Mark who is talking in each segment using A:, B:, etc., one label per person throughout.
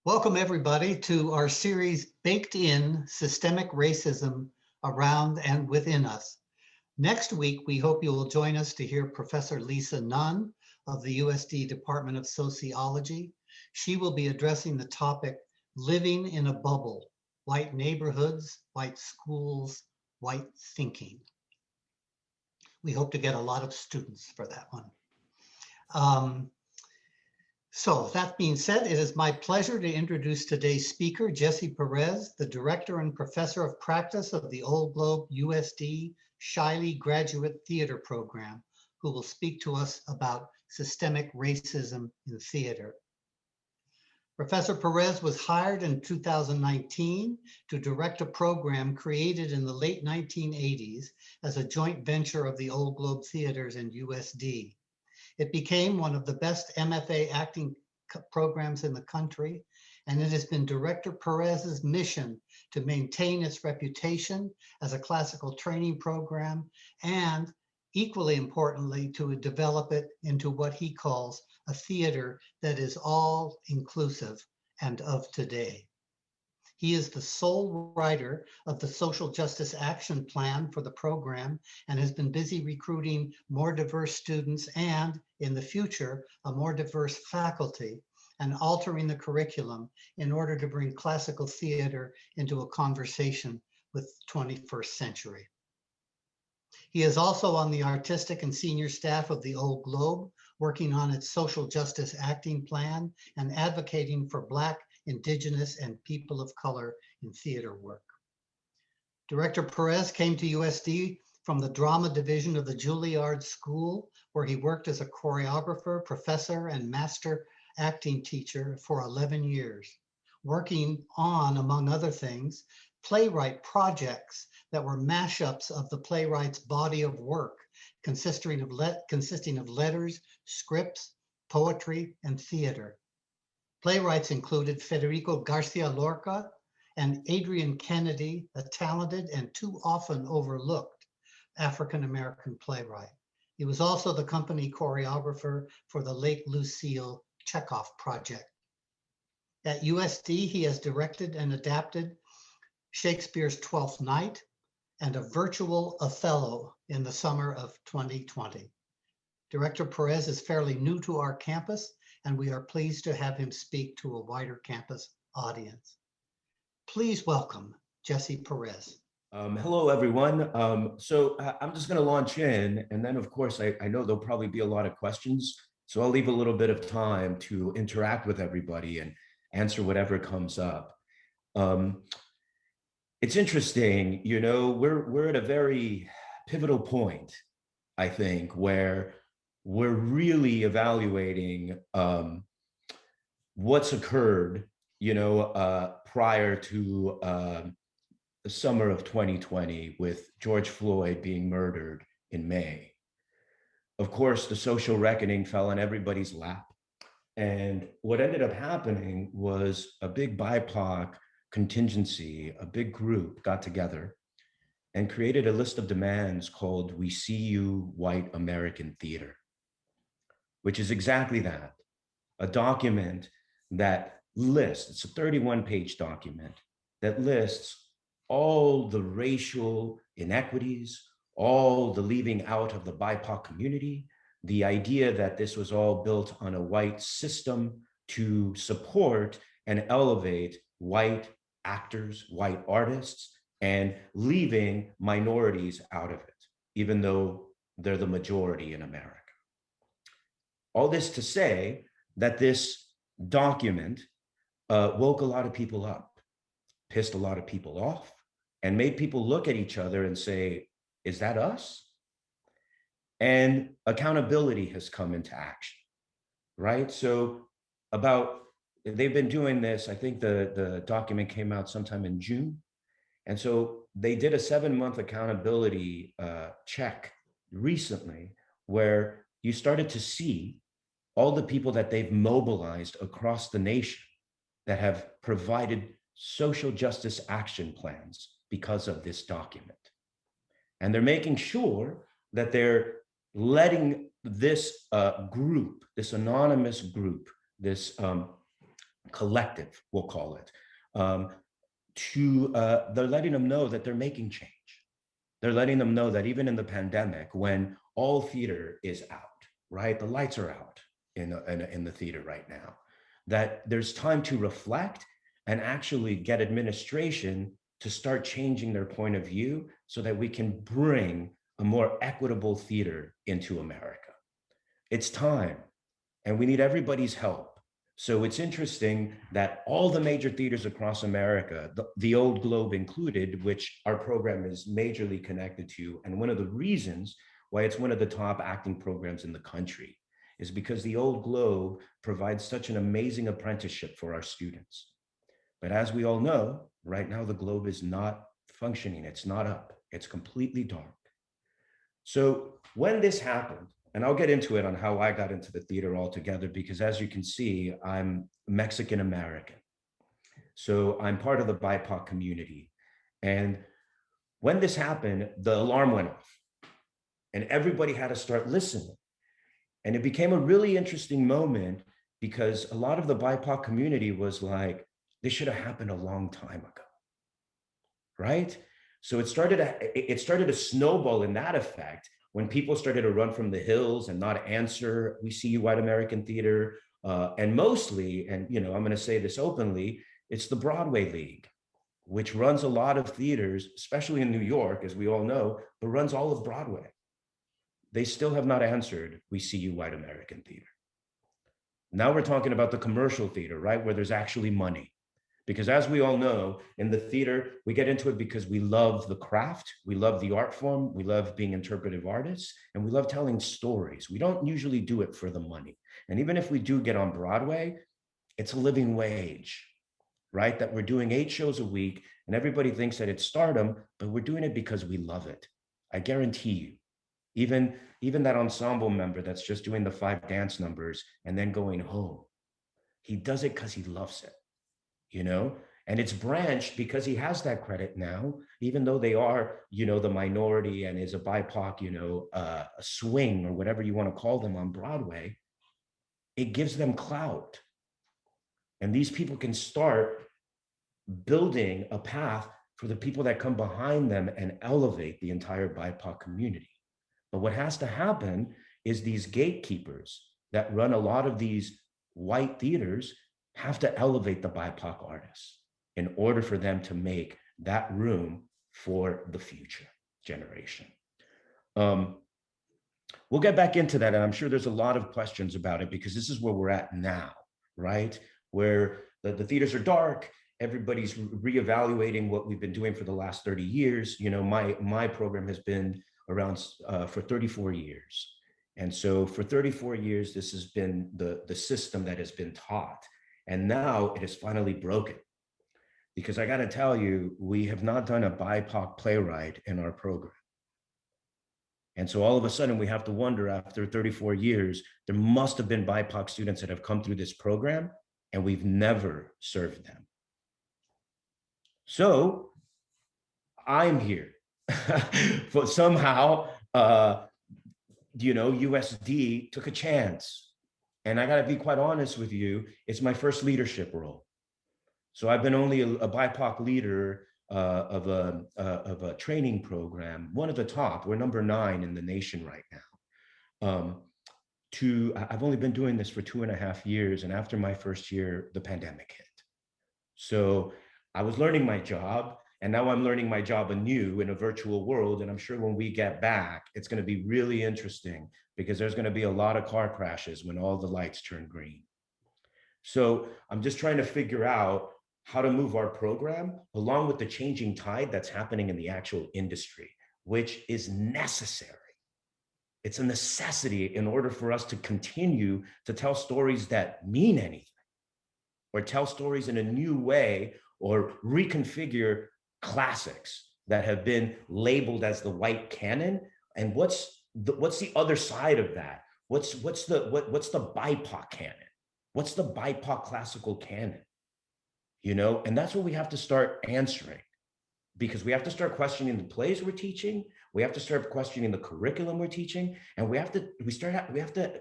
A: Welcome everybody to our series, Baked In: Systemic Racism Around and Within Us. Next week, we hope you will join us to hear Professor Lisa Nunn of the USD Department of Sociology. She will be addressing the topic, Living in a Bubble: White Neighborhoods, White Schools, White Thinking. We hope to get a lot of students for that one. So that being said, it is my pleasure to introduce today's speaker, Jessie Perez, the Director and Professor of Practice of the Old Globe USD Shiley Graduate Theater Program, who will speak to us about systemic racism in theater. Professor Perez was hired in 2019 to direct a program created in the late 1980s as a joint venture of the Old Globe Theaters and USD. It became one of the best MFA acting programs in the country, and it has been Director Perez's mission to maintain its reputation as a classical training program and, equally importantly, to develop it into what he calls a theater that is all inclusive and of today. He is the sole writer of the Social Justice Action Plan for the program and has been busy recruiting more diverse students and, in the future, a more diverse faculty, and altering the curriculum in order to bring classical theater into a conversation with the 21st century. He is also on the artistic and senior staff of the Old Globe, working on its social justice acting plan and advocating for Black, Indigenous, and people of color in theater work. Director Perez came to USD from the drama division of the Juilliard School, where he worked as a choreographer, professor, and master acting teacher for 11 years, working on, among other things, playwright projects that were mashups of the playwright's body of work, consisting of letters, scripts, poetry, and theater. Playwrights included Federico Garcia Lorca and Adrian Kennedy, a talented and too often overlooked African-American playwright. He was also the company choreographer for the Lake Lucille Chekhov project. At USD, he has directed and adapted Shakespeare's Twelfth Night and a virtual Othello in the summer of 2020. Director Perez is fairly new to our campus, and we are pleased to have him speak to a wider campus audience. Please welcome Jessie Perez.
B: Hello, everyone. So I'm just going to launch in, and then, of course, I know there'll probably be a lot of questions, so I'll leave a little bit of time to interact with everybody and answer whatever comes up. It's interesting, you know, we're at a very pivotal point, I think, where we're really evaluating what's occurred, you know, prior to the summer of 2020 with George Floyd being murdered in May. Of course, the social reckoning fell on everybody's lap. And what ended up happening was a big BIPOC contingency, a big group got together and created a list of demands called We See You White American Theater, which is exactly that, a document that lists, it's a 31-page document that lists all the racial inequities, all the leaving out of the BIPOC community, the idea that this was all built on a white system to support and elevate white actors, white artists, and leaving minorities out of it, even though they're the majority in America. All this to say that this document woke a lot of people up, pissed a lot of people off, and made people look at each other and say, is that us? And accountability has come into action, right? So they've been doing this, I think the document came out sometime in June. And so they did a 7-month accountability check recently where you started to see all the people that they've mobilized across the nation that have provided social justice action plans because of this document. And they're making sure that they're letting this group, this anonymous group, this collective, we'll call it, they're letting them know that they're making change. They're letting them know that even in the pandemic, when all theater is out, right? The lights are out in the theater right now, that there's time to reflect and actually get administration to start changing their point of view so that we can bring a more equitable theater into America. It's time, and we need everybody's help. So it's interesting that all the major theaters across America, the Old Globe included, which our program is majorly connected to, and one of the reasons why it's one of the top acting programs in the country is because the Old Globe provides such an amazing apprenticeship for our students. But as we all know, right now the Globe is not functioning. It's not up. It's completely dark. So when this happened, and I'll get into it on how I got into the theater altogether, because as you can see, I'm Mexican American. So I'm part of the BIPOC community. And when this happened, the alarm went off and everybody had to start listening. And it became a really interesting moment because a lot of the BIPOC community was like, this should have happened a long time ago, right? So it started to snowball in that effect when people started to run from the hills and not answer, we see you white American theater. And mostly, and I'm going to say this openly, it's the Broadway League, which runs a lot of theaters, especially in New York, as we all know, but runs all of Broadway. They still have not answered, we see you white American theater. Now we're talking about the commercial theater, right? Where there's actually money. Because as we all know, in the theater, we get into it because we love the craft, we love the art form, we love being interpretive artists, and we love telling stories. We don't usually do it for the money. And even if we do get on Broadway, it's a living wage, right? That we're doing 8 shows a week, and everybody thinks that it's stardom, but we're doing it because we love it. I guarantee you, even that ensemble member that's just doing the 5 dance numbers and then going home, he does it because he loves it. And it's branched because he has that credit now, even though they are, the minority and is a BIPOC, a swing or whatever you want to call them on Broadway. It gives them clout. And these people can start building a path for the people that come behind them and elevate the entire BIPOC community. But what has to happen is these gatekeepers that run a lot of these white theaters have to elevate the BIPOC artists in order for them to make that room for the future generation. We'll get back into that, and I'm sure there's a lot of questions about it because this is where we're at now, right? Where the theaters are dark, everybody's reevaluating what we've been doing for the last 30 years. My program has been around for 34 years. And so for 34 years, this has been the system that has been taught. And now it is finally broken. Because I got to tell you, we have not done a BIPOC playwright in our program. And so all of a sudden we have to wonder, after 34 years, there must have been BIPOC students that have come through this program and we've never served them. So I'm here. But somehow, USD took a chance. And I got to be quite honest with you, it's my first leadership role. So I've been only a BIPOC leader of a training program, one of the top. We're number 9 in the nation right now. I've only been doing this for 2.5 years, and after my first year, the pandemic hit. So I was learning my job, and now I'm learning my job anew in a virtual world. And I'm sure when we get back, it's going to be really interesting because there's going to be a lot of car crashes when all the lights turn green. So I'm just trying to figure out how to move our program along with the changing tide that's happening in the actual industry, which is necessary. It's a necessity in order for us to continue to tell stories that mean anything, or tell stories in a new way, or reconfigure classics that have been labeled as the white canon. And what's the other side of that? What's the BIPOC canon? What's the BIPOC classical canon? And that's what we have to start answering, because we have to start questioning the plays we're teaching. We have to start questioning the curriculum we're teaching, and we have to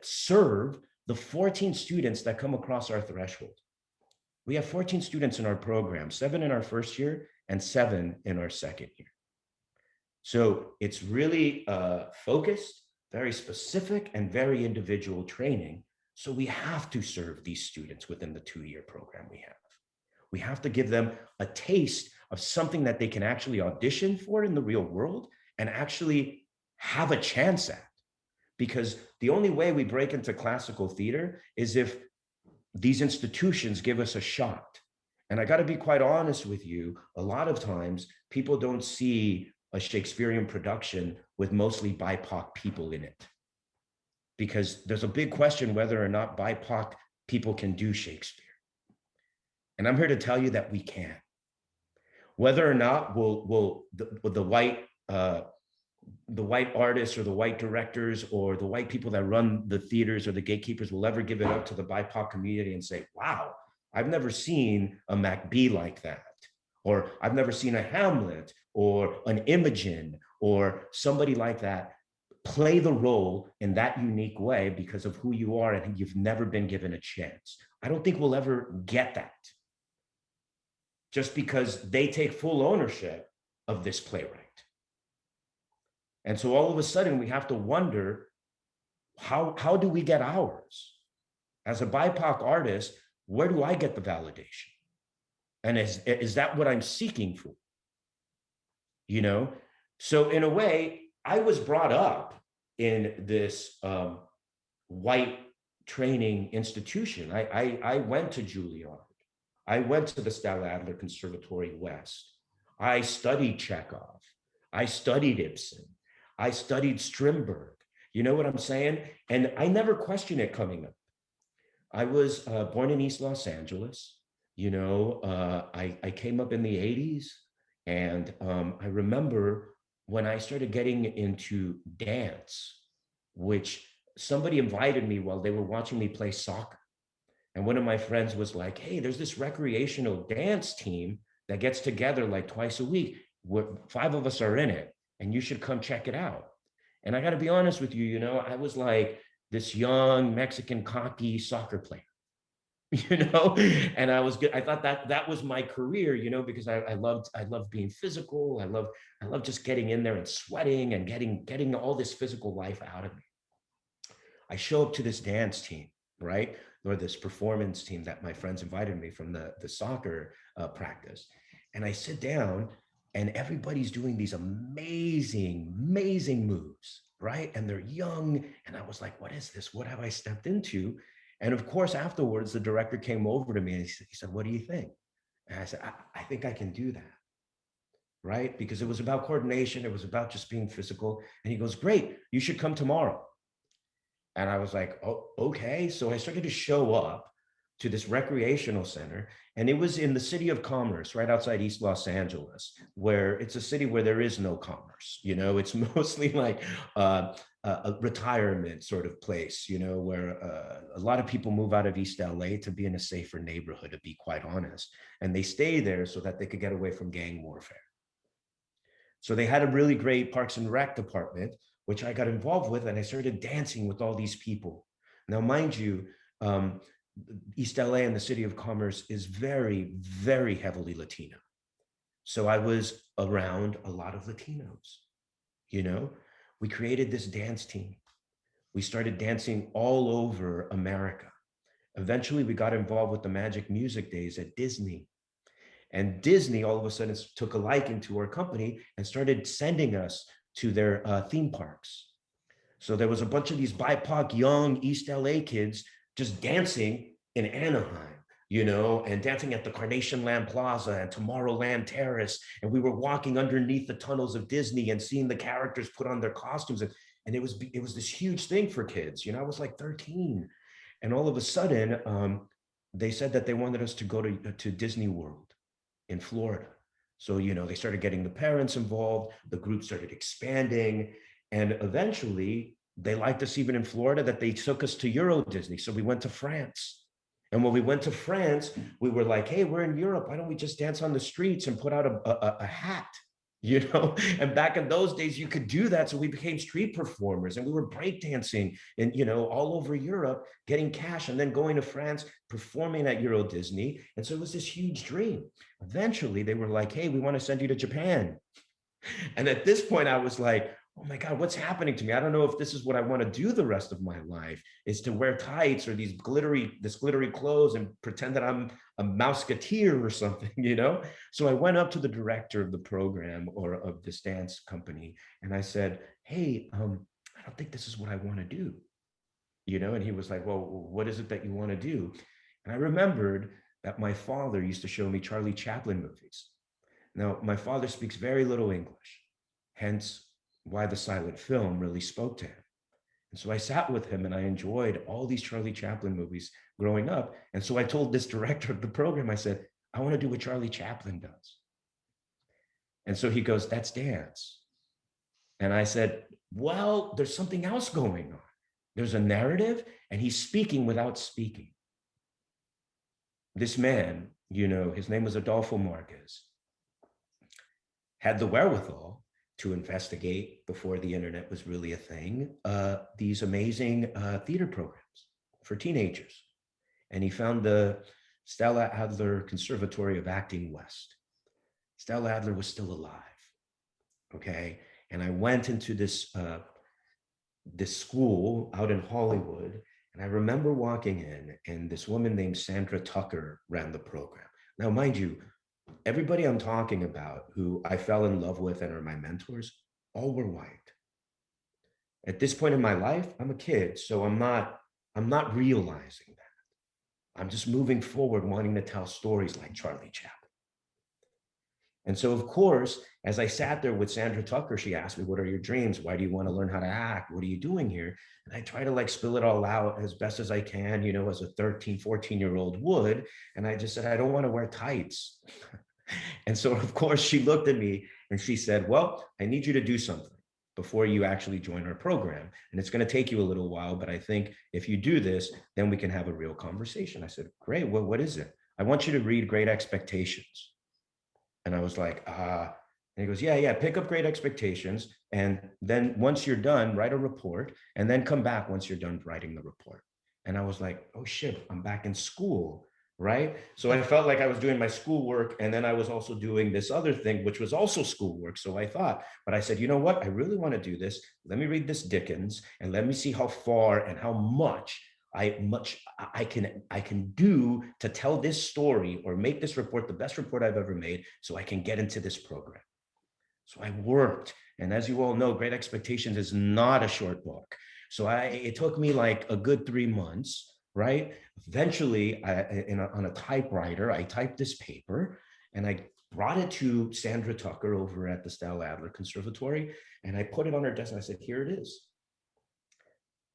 B: serve the 14 students that come across our threshold. We have 14 students in our program, 7 in our first year and 7 in our second year. So it's really focused, very specific, and very individual training. So we have to serve these students within the 2-year program we have. We have to give them a taste of something that they can actually audition for in the real world and actually have a chance at. Because the only way we break into classical theater is if these institutions give us a shot. And I got to be quite honest with you, a lot of times people don't see a Shakespearean production with mostly BIPOC people in it. Because there's a big question whether or not BIPOC people can do Shakespeare. And I'm here to tell you that we can. Whether or not the white artists or the white directors or the white people that run the theaters or the gatekeepers will ever give it up to the BIPOC community and say, wow, I've never seen a Macbeth like that, or I've never seen a Hamlet or an Imogen or somebody like that play the role in that unique way because of who you are and you've never been given a chance. I don't think we'll ever get that just because they take full ownership of this playwright. And so all of a sudden we have to wonder, how do we get ours? As a BIPOC artist, where do I get the validation? And is that what I'm seeking for? You know? So in a way, I was brought up in this white training institution. I went to Juilliard. I went to the Stella Adler Conservatory West. I studied Chekhov. I studied Ibsen. I studied Strindberg. You know what I'm saying? And I never questioned it coming up. I was born in East Los Angeles. You know, I came up in the 80s. And I remember when I started getting into dance, which somebody invited me while they were watching me play soccer. And one of my friends was like, hey, there's this recreational dance team that gets together like twice a week. 5 of us are in it, and you should come check it out. And I got to be honest with you, you know, I was like this young Mexican cocky soccer player, you know, and I was good. I thought that was my career, you know, because I loved being physical. I love just getting in there and sweating and getting all this physical life out of me. I show up to this dance team, right? Or this performance team that my friends invited me from the soccer practice. And I sit down and everybody's doing these amazing moves, right? And they're young. And I was like, what is this? What have I stepped into? And of course, afterwards, the director came over to me and he said, what do you think? And I said, I think I can do that, right? Because it was about coordination. It was about just being physical. And he goes, great, you should come tomorrow. And I was like, oh, okay. So I started to show up to this recreational center. And it was in the city of commerce, right outside East Los Angeles, where it's a city where there is no commerce. You know, it's mostly like a retirement sort of place, you know, where a lot of people move out of East LA to be in a safer neighborhood, to be quite honest. And they stay there so that they could get away from gang warfare. So they had a really great Parks and Rec department, which I got involved with, and I started dancing with all these people. Now, mind you, East LA and the city of commerce is very, very heavily Latino. So I was around a lot of Latinos, you know? We created this dance team. We started dancing all over America. Eventually, we got involved with the Magic Music Days at Disney. And Disney all of a sudden took a liking to our company and started sending us to their theme parks. So there was a bunch of these BIPOC young East LA kids just dancing in Anaheim, you know, and dancing at the Carnation Land Plaza and Tomorrowland Terrace. And we were walking underneath the tunnels of Disney and seeing the characters put on their costumes. And it was this huge thing for kids. You know, I was like 13. And all of a sudden, they said that they wanted us to go to Disney World in Florida. So, you know, they started getting the parents involved, the group started expanding, and eventually they liked us even in Florida that they took us to Euro Disney. So we went to France. And when we went to France, we were like, hey, we're in Europe. Why don't we just dance on the streets and put out a hat, you know? And back in those days, you could do that. So we became street performers and we were breakdancing and, you know, all over Europe, getting cash and then going to France, performing at Euro Disney. And so it was this huge dream. Eventually they were like, hey, we want to send you to Japan. And at this point, I was like, oh my God, what's happening to me? I don't know if this is what I want to do the rest of my life, is to wear tights or this glittery clothes and pretend that I'm a mouseketeer or something, you know? So I went up to the director of the program or of this dance company. And I said, hey, I don't think this is what I want to do, you know? And he was like, well, what is it that you want to do? And I remembered that my father used to show me Charlie Chaplin movies. Now, my father speaks very little English, hence why the silent film really spoke to him. And so I sat with him and I enjoyed all these Charlie Chaplin movies growing up. And so I told this director of the program, I said, I want to do what Charlie Chaplin does. And so he goes, that's dance. And I said, well, there's something else going on. There's a narrative and he's speaking without speaking. This man, you know, his name was Adolfo Marquez, had the wherewithal to investigate, before the internet was really a thing, these amazing theater programs for teenagers. And he found the Stella Adler Conservatory of Acting West. Stella Adler was still alive, okay? And I went into this school out in Hollywood, and I remember walking in, and this woman named Sandra Tucker ran the program. Now, mind you, everybody I'm talking about who I fell in love with and are my mentors, all were white. At this point in my life, I'm a kid, so I'm not realizing that. I'm just moving forward, wanting to tell stories like Charlie Chaplin. And so, of course, as I sat there with Sandra Tucker, she asked me, what are your dreams? Why do you want to learn how to act? What are you doing here? And I try to like spill it all out as best as I can, you know, as a 13, 14-year-old would. And I just said, I don't want to wear tights. And so, of course, she looked at me and she said, well, I need you to do something before you actually join our program. And it's going to take you a little while, but I think if you do this, then we can have a real conversation. I said, great, well, what is it? I want you to read Great Expectations. And I was like, and he goes, yeah, pick up Great Expectations. And then once you're done, write a report and then come back once you're done writing the report. And I was like, oh shit, I'm back in school, right? So I felt like I was doing my schoolwork and then I was also doing this other thing, which was also schoolwork. So I thought, but I said, you know what? I really want to do this. Let me read this Dickens and let me see how far and how much I can do to tell this story or make this report the best report I've ever made so I can get into this program. So I worked. And as you all know, Great Expectations is not a short book. So it took me like a good 3 months, right? Eventually, on a typewriter, I typed this paper and I brought it to Sandra Tucker over at the Stella Adler Conservatory. And I put it on her desk and I said, here it is.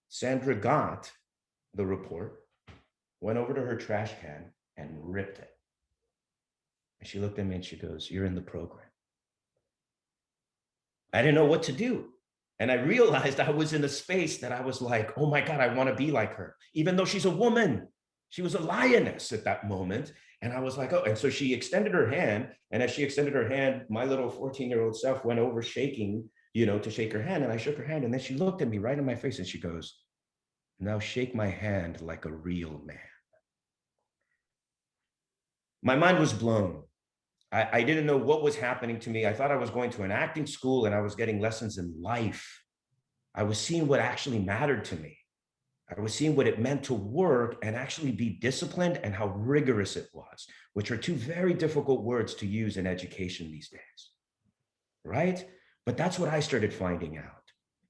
B: Sandra got the report, went over to her trash can and ripped it. And she looked at me and she goes, you're in the program. I didn't know what to do. And I realized I was in a space that I was like, oh my God, I want to be like her. Even though she's a woman, she was a lioness at that moment. And I was like, oh, and so she extended her hand. And as she extended her hand, my little 14-year-old self went over shaking, you know, to shake her hand. And I shook her hand. And then she looked at me right in my face and she goes, now shake my hand like a real man. My mind was blown. I didn't know what was happening to me. I thought I was going to an acting school and I was getting lessons in life. I was seeing what actually mattered to me. I was seeing what it meant to work and actually be disciplined and how rigorous it was, which are two very difficult words to use in education these days, right? But that's what I started finding out.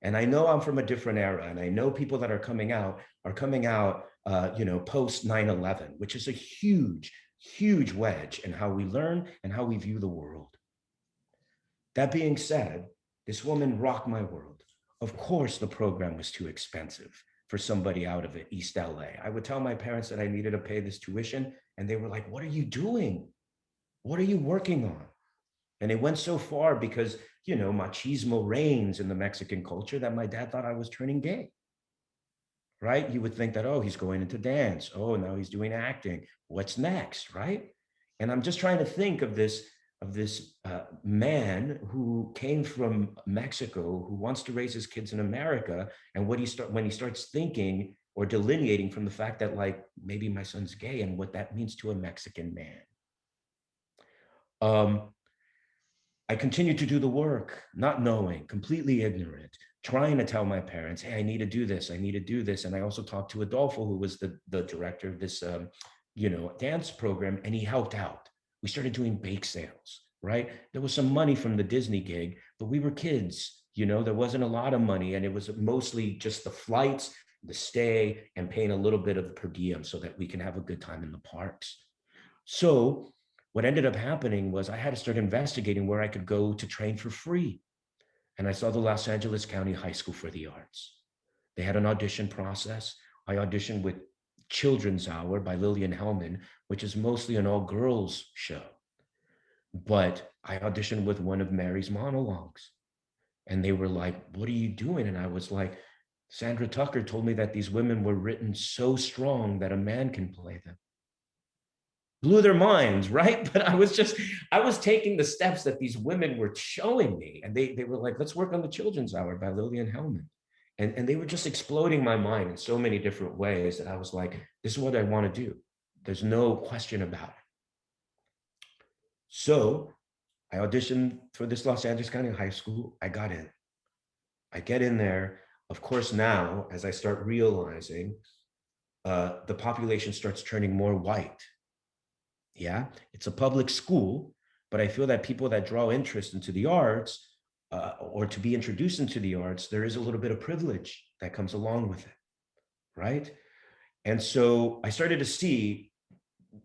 B: And I know I'm from a different era, and I know people that are coming out, you know, post 9/11, which is a huge, huge wedge in how we learn and how we view the world. That being said, this woman rocked my world. Of course, the program was too expensive for somebody out of East LA. I would tell my parents that I needed to pay this tuition, and they were like, what are you doing? What are you working on? And it went so far because, you know, machismo reigns in the Mexican culture that my dad thought I was turning gay, right? You would think that, oh, he's going into dance. Oh, now he's doing acting. What's next, right? And I'm just trying to think of this of this man who came from Mexico, who wants to raise his kids in America, and when he starts thinking or delineating from the fact that, like, maybe my son's gay and what that means to a Mexican man. I continued to do the work, not knowing, completely ignorant, trying to tell my parents, hey, I need to do this, I need to do this. And I also talked to Adolfo, who was the director of this dance program, and he helped out. We started doing bake sales, right? There was some money from the Disney gig, but we were kids, there wasn't a lot of money, and it was mostly just the flights, the stay, and paying a little bit of the per diem so that we can have a good time in the parks. So what ended up happening was I had to start investigating where I could go to train for free. And I saw the Los Angeles County High School for the Arts. They had an audition process. I auditioned with Children's Hour by Lillian Hellman, which is mostly an all-girls show. But I auditioned with one of Mary's monologues. And they were like, what are you doing? And I was like, Sandra Tucker told me that these women were written so strong that a man can play them. Blew their minds, right? But I was taking the steps that these women were showing me. And they were like, let's work on the Children's Hour by Lillian Hellman. And they were just exploding my mind in so many different ways that I was like, this is what I want to do. There's no question about it. So I auditioned for this Los Angeles County High School. I got in. I get in there. Of course, now, as I start realizing, the population starts turning more white. Yeah, it's a public school, but I feel that people that draw interest into the arts or to be introduced into the arts, there is a little bit of privilege that comes along with it, right? And so I started to see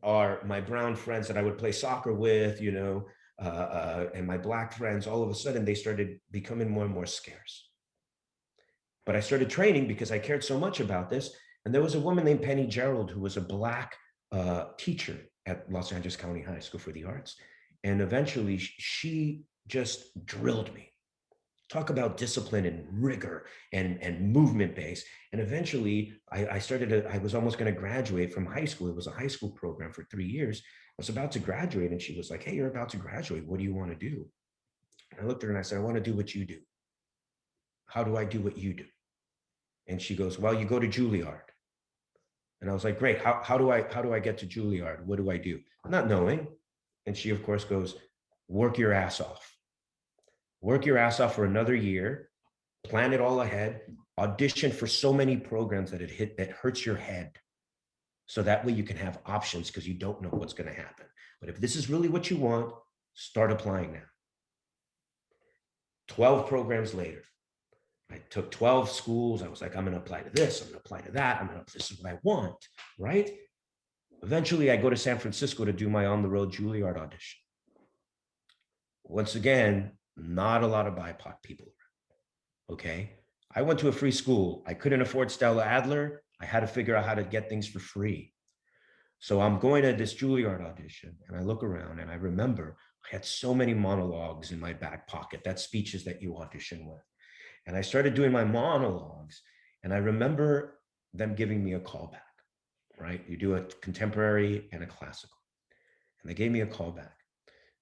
B: my brown friends that I would play soccer with, and my black friends, all of a sudden they started becoming more and more scarce. But I started training because I cared so much about this. And there was a woman named Penny Gerald who was a black teacher at Los Angeles County High School for the Arts. And eventually she just drilled me. Talk about discipline and rigor and movement base. And eventually I was almost going to graduate from high school. It was a high school program for 3 years. I was about to graduate and she was like, hey, you're about to graduate. What do you want to do? And I looked at her and I said, I want to do what you do. How do I do what you do? And she goes, well, you go to Juilliard. And I was like, great, how do I get to Juilliard? What do I do? Not knowing. And she, of course, goes, work your ass off. Work your ass off for another year, plan it all ahead, audition for so many programs that that hurts your head. So that way you can have options because you don't know what's going to happen. But if this is really what you want, start applying now. 12 programs later, I took 12 schools. I was like, I'm going to apply to this. I'm going to apply to that. This is what I want, right? Eventually, I go to San Francisco to do my on-the-road Juilliard audition. Once again, not a lot of BIPOC people, okay? I went to a free school. I couldn't afford Stella Adler. I had to figure out how to get things for free. So I'm going to this Juilliard audition, and I look around, and I remember I had so many monologues in my back pocket. That's speeches that you audition with. And I started doing my monologues, and I remember them giving me a callback, right? You do a contemporary and a classical. And they gave me a callback.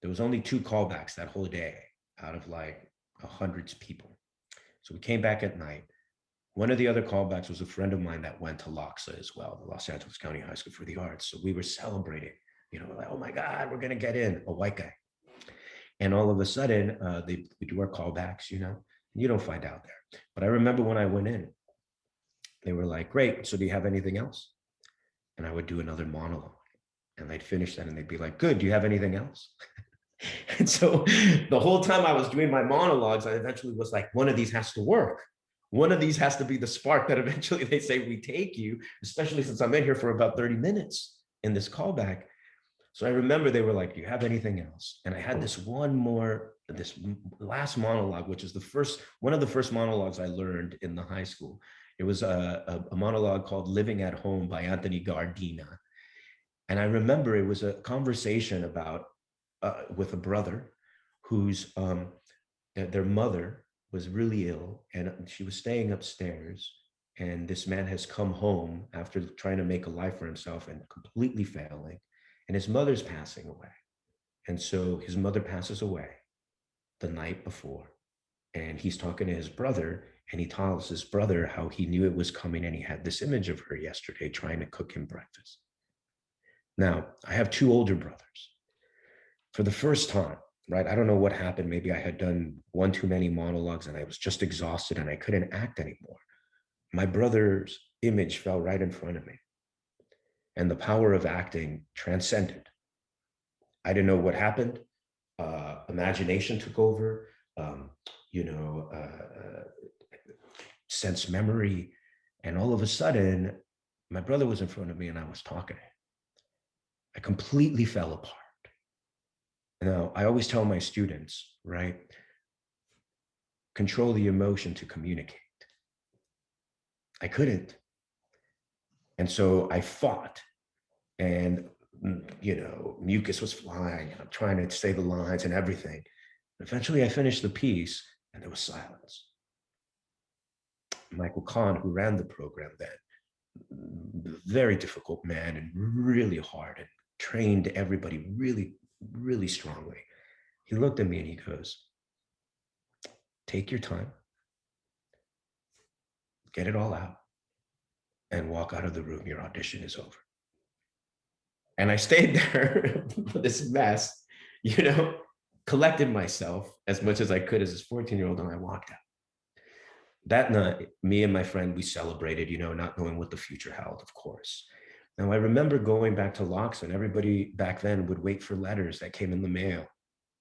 B: There was only 2 callbacks that whole day out of like hundreds of people. So we came back at night. One of the other callbacks was a friend of mine that went to LACSA as well, the Los Angeles County High School for the Arts. So we were celebrating, like, oh my God, we're going to get in, a white guy. And all of a sudden, we do our callbacks, you don't find out there. But I remember when I went in, they were like, great, so do you have anything else? And I would do another monologue. And they'd finish that and they'd be like, good, do you have anything else? And so the whole time I was doing my monologues, I eventually was like, one of these has to work. One of these has to be the spark that eventually they say we take you, especially since I'm in here for about 30 minutes in this callback. So I remember they were like, do you have anything else? And I had this last monologue, which is one of the first monologues I learned in the high school. It was a monologue called Living at Home by Anthony Gardina. And I remember it was a conversation about with a brother whose their mother was really ill and she was staying upstairs. And this man has come home after trying to make a life for himself and completely failing. And his mother's passing away. And so his mother passes away the night before, and he's talking to his brother, and he tells his brother how he knew it was coming, and he had this image of her yesterday trying to cook him breakfast. Now, I have two older brothers. For the first time, right? I don't know what happened. Maybe I had done one too many monologues and I was just exhausted and I couldn't act anymore. My brother's image fell right in front of me, and the power of acting transcended. I didn't know what happened. Imagination took over, um, you know, sense memory. And all of a sudden, my brother was in front of me and I was talking. I completely fell apart. Now, I always tell my students, right? Control the emotion to communicate. I couldn't. And so I fought, and, you know, mucus was flying and I'm trying to say the lines and everything. Eventually I finished the piece and there was silence. Michael Kahn, who ran the program then, very difficult man and really hard and trained everybody really, really strongly. He looked at me and he goes, take your time, get it all out, and walk out of the room. Your audition is over. And I stayed there with this mess, you know, collected myself as much as I could as this 14-year-old, and I walked out. That night, me and my friend, we celebrated, you know, not knowing what the future held, of course. Now, I remember going back to Locks, and everybody back then would wait for letters that came in the mail,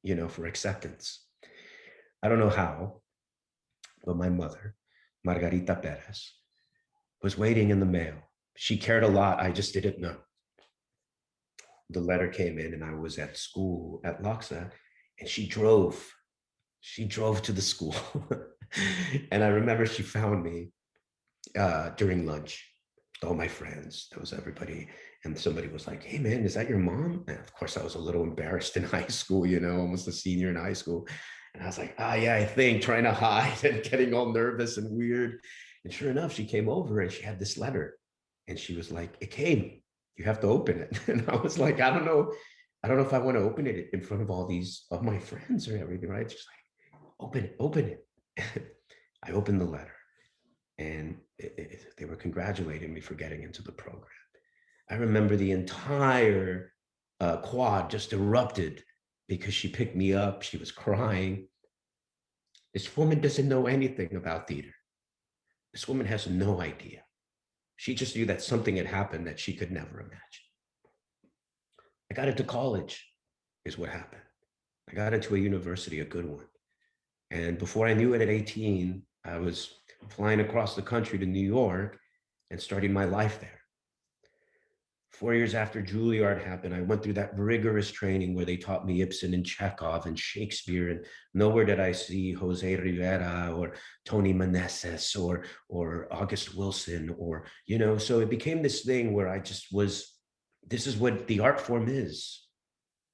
B: you know, for acceptance. I don't know how, but my mother, Margarita Perez, was waiting in the mail. She cared a lot. I just didn't know. The letter came in and I was at school at Loxa, and she drove to the school. And I remember she found me during lunch, all my friends, there was everybody. And somebody was like, hey man, is that your mom? And of course I was a little embarrassed in high school, you know, almost a senior in high school. And I was like, yeah, I think, trying to hide and getting all nervous and weird. And sure enough, she came over and she had this letter and she was like, it came, you have to open it. And I was like, I don't know if I want to open it in front of all these of my friends or everything, right? Just like, open it. I opened the letter, and they were congratulating me for getting into the program. I remember the entire quad just erupted because she picked me up. She was crying. This woman doesn't know anything about theater. This woman has no idea. She just knew that something had happened that she could never imagine. I got into college, is what happened. I got into a university, a good one. And before I knew it, at 18, I was flying across the country to New York and starting my life there. 4 years after Juilliard happened, I went through that rigorous training where they taught me Ibsen and Chekhov and Shakespeare, and nowhere did I see Jose Rivera or Tony Meneses or August Wilson, or, you know, so it became this thing where I just was, this is what the art form is.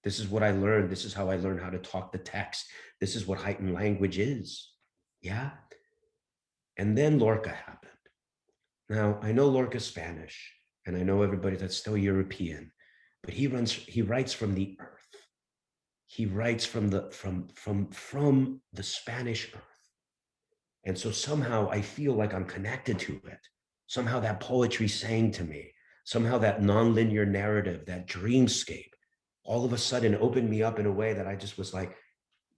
B: This is what I learned. This is how I learned how to talk the text. This is what heightened language is. Yeah. And then Lorca happened. Now, I know Lorca's Spanish, and I know everybody that's still European, but he writes from the earth. He writes from the Spanish earth. And so somehow I feel like I'm connected to it. Somehow that poetry sang to me. Somehow that nonlinear narrative, that dreamscape, all of a sudden opened me up in a way that I just was like,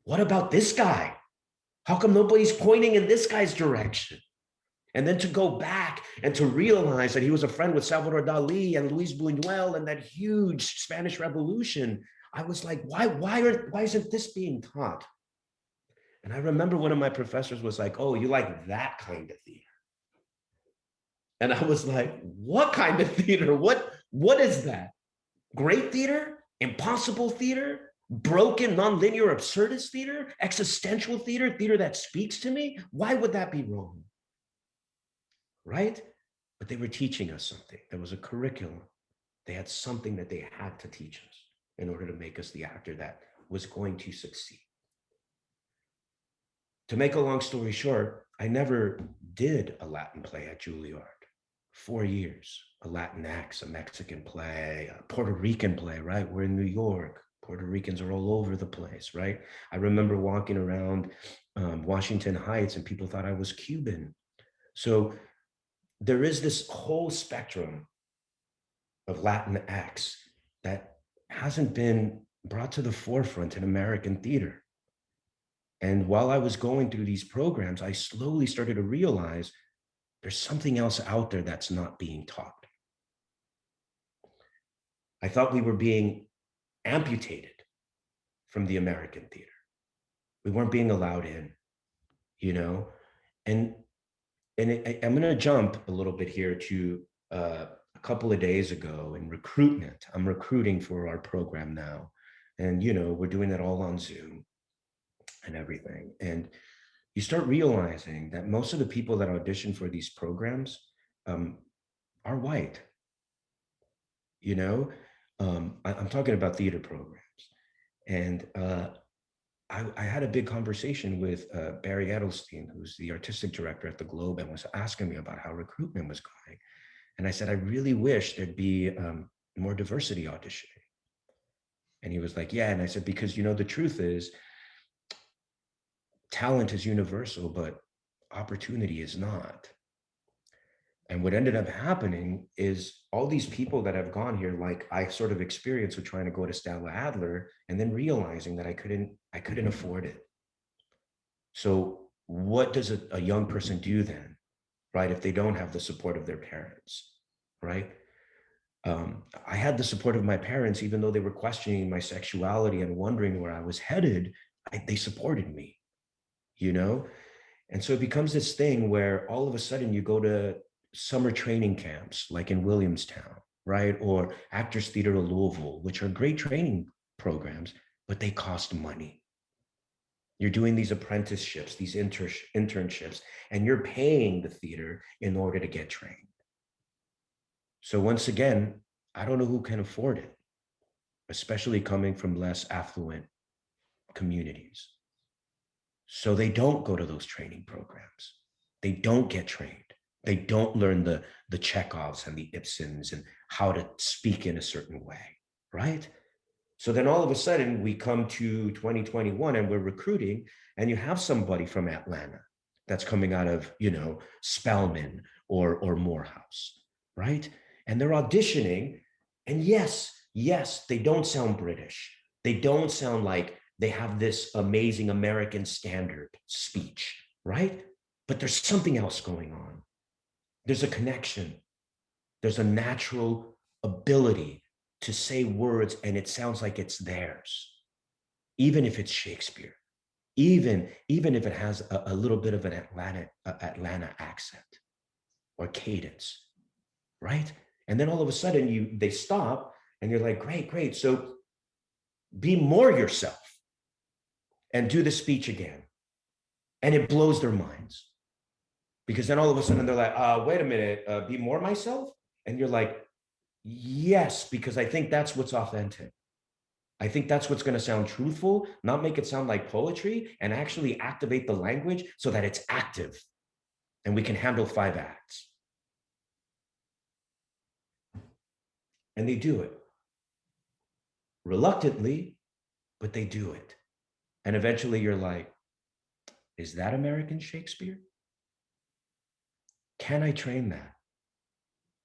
B: what about this guy? How come nobody's pointing in this guy's direction? And then to go back and to realize that he was a friend with Salvador Dali and Luis Buñuel and that huge Spanish Revolution, I was like, why isn't this being taught? And I remember one of my professors was like, oh, you like that kind of theater? And I was like, what kind of theater? What is that? Great theater? Impossible theater? Broken, nonlinear, absurdist theater? Existential theater? Theater that speaks to me? Why would that be wrong? Right? But they were teaching us something. There was a curriculum. They had something that they had to teach us in order to make us the actor that was going to succeed. To make a long story short, I never did a Latin play at Juilliard. 4 years, a Latinx, a Mexican play, a Puerto Rican play, right? We're in New York. Puerto Ricans are all over the place, right? I remember walking around Washington Heights and people thought I was Cuban. So there is this whole spectrum of Latin acts that hasn't been brought to the forefront in American theater. And while I was going through these programs, I slowly started to realize there's something else out there that's not being taught. I thought we were being amputated from the American theater. We weren't being allowed in, you know? And I'm going to jump a little bit here to a couple of days ago in recruitment. I'm recruiting for our program now. And, you know, we're doing that all on Zoom and everything. And you start realizing that most of the people that audition for these programs are white. You know, I'm talking about theater programs. And I had a big conversation with Barry Edelstein, who's the artistic director at the Globe, and was asking me about how recruitment was going. And I said, I really wish there'd be more diversity auditioning. And he was like, yeah. And I said, because, you know, the truth is talent is universal, but opportunity is not. And what ended up happening is all these people that have gone here, like I sort of experienced with trying to go to Stella Adler and then realizing that I couldn't afford it. So what does a young person do then, right? If they don't have the support of their parents, right? I had the support of my parents, even though they were questioning my sexuality and wondering where I was headed, they supported me, you know? And so it becomes this thing where all of a sudden you go to summer training camps, like in Williamstown, right? Or Actors Theater of Louisville, which are great training programs, but they cost money. You're doing these apprenticeships, these internships, and you're paying the theater in order to get trained. So once again, I don't know who can afford it, especially coming from less affluent communities. So they don't go to those training programs. They don't get trained. They don't learn the Chekhovs and the Ibsens and how to speak in a certain way, right? So then all of a sudden we come to 2021 and we're recruiting, and you have somebody from Atlanta that's coming out of, you know, Spelman or Morehouse, right? And they're auditioning, and yes, they don't sound British. They don't sound like they have this amazing American standard speech, right? But there's something else going on. There's a connection. There's a natural ability to say words and it sounds like it's theirs, even if it's Shakespeare, even if it has a little bit of an Atlanta accent or cadence, right? And then all of a sudden they stop and you're like, great. So be more yourself and do the speech again. And it blows their minds. Because then all of a sudden they're like, wait a minute, be more myself? And you're like, yes, because I think that's what's authentic. I think that's what's going to sound truthful, not make it sound like poetry, and actually activate the language so that it's active and we can handle 5 acts. And they do it. Reluctantly, but they do it. And eventually you're like, is that American Shakespeare? Can I train that?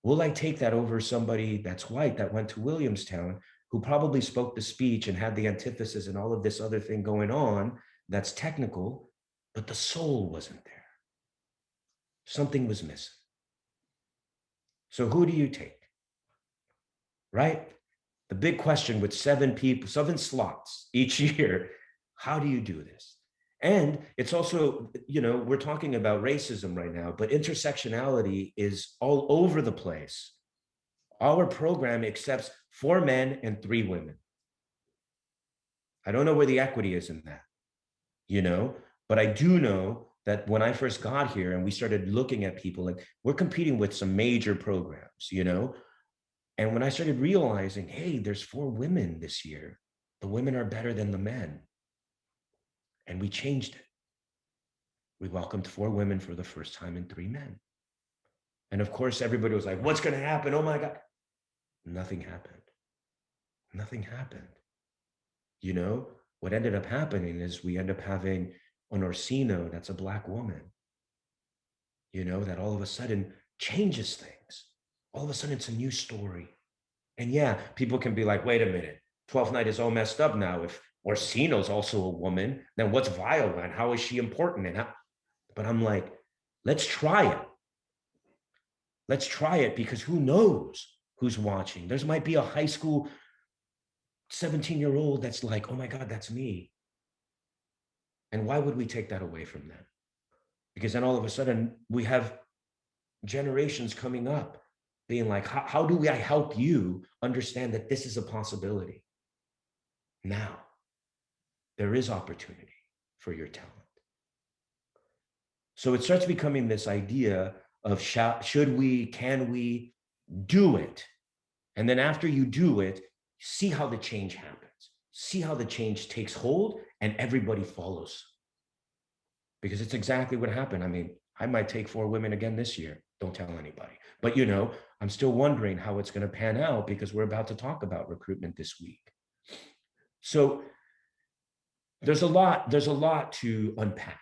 B: Will I take that over somebody that's white that went to Williamstown, who probably spoke the speech and had the antithesis and all of this other thing going on that's technical, but the soul wasn't there? Something was missing. So who do you take? Right? The big question with 7 slots each year, how do you do this? And it's also, you know, we're talking about racism right now, but intersectionality is all over the place. Our program accepts 4 men and 3 women. I don't know where the equity is in that, you know, but I do know that when I first got here and we started looking at people, like we're competing with some major programs, you know, and when I started realizing, hey, there's 4 women this year, the women are better than the men. And we changed it. We welcomed 4 women for the first time and 3 men. And of course, everybody was like, what's going to happen? Oh my God. Nothing happened. Nothing happened. You know, what ended up happening is we end up having an Orsino that's a Black woman, you know, that all of a sudden changes things. All of a sudden it's a new story. And yeah, people can be like, wait a minute, 12th Night is all messed up now. If Orsino's also a woman, then what's Viola and how is she important? And how? But I'm like, let's try it. Let's try it, because who knows who's watching? There's might be a high school 17-year-old that's like, oh my God, that's me. And why would we take that away from them? Because then all of a sudden we have generations coming up being like, how do I help you understand that this is a possibility? Now, there is opportunity for your talent. So it starts becoming this idea of should we, can we do it? And then after you do it, see how the change happens. See how the change takes hold and everybody follows. Because it's exactly what happened. I mean, I might take 4 women again this year. Don't tell anybody. But, you know, I'm still wondering how it's going to pan out, because we're about to talk about recruitment this week. So there's a lot to unpack.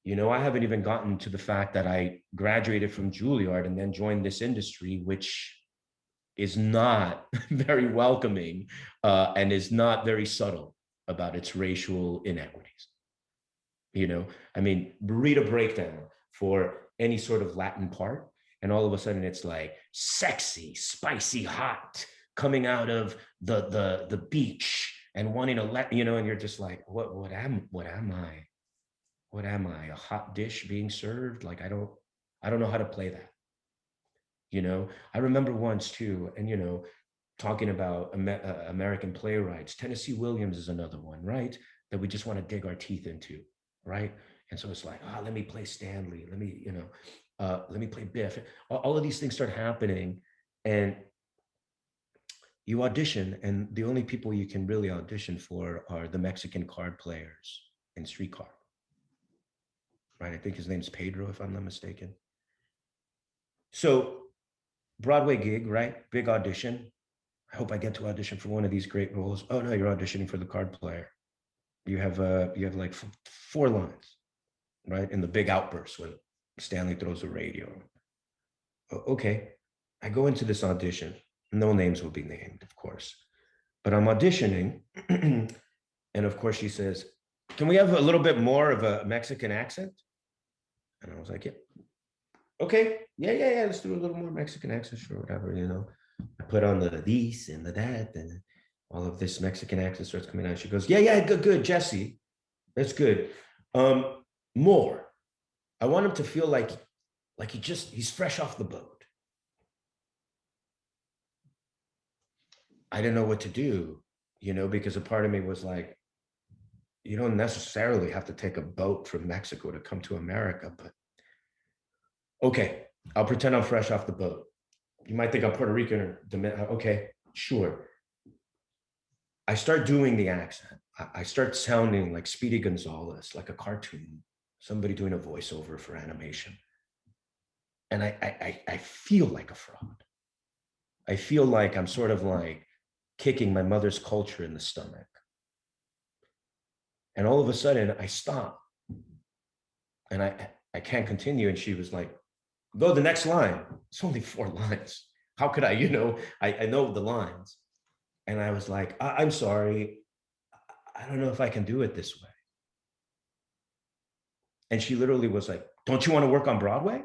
B: You know, I haven't even gotten to the fact that I graduated from Juilliard and then joined this industry, which is not very welcoming and is not very subtle about its racial inequities. You know, I mean, read a breakdown for any sort of Latin part, and all of a sudden it's like sexy, spicy, hot, coming out of the beach and wanting to let, you know, and you're just like, what am I? What am I? A hot dish being served? Like, I don't know how to play that. You know, I remember once too, and you know, talking about American playwrights, Tennessee Williams is another one, right? That we just want to dig our teeth into, right? And so it's like, let me play Stanley, let me, you know, let me play Biff. All of these things start happening, and you audition, and the only people you can really audition for are the Mexican card players in Streetcar, right? I think his name's Pedro, if I'm not mistaken. So Broadway gig, right? Big audition. I hope I get to audition for one of these great roles. Oh no, you're auditioning for the card player. You have like 4 lines, right? In the big outburst when Stanley throws a radio. Okay, I go into this audition. No names will be named, of course, but I'm auditioning, and of course she says, "Can we have a little bit more of a Mexican accent?" And I was like, "Yeah, okay, yeah. Let's do a little more Mexican accent, sure, whatever, you know." I put on the this and the that, and all of this Mexican accent starts coming out. She goes, yeah, good, Jesse, that's good. More. I want him to feel like he's fresh off the boat. I didn't know what to do, you know, because a part of me was like, you don't necessarily have to take a boat from Mexico to come to America, but okay, I'll pretend I'm fresh off the boat. You might think I'm Puerto Rican or Dominican. Okay, sure. I start doing the accent. I start sounding like Speedy Gonzalez, like a cartoon, somebody doing a voiceover for animation. And I feel like a fraud. I feel like I'm sort of like kicking my mother's culture in the stomach. And all of a sudden I stop and I can't continue. And she was like, go to the next line. It's only 4 lines. How could I, you know, I know the lines. And I was like, I'm sorry. I don't know if I can do it this way. And she literally was like, don't you want to work on Broadway?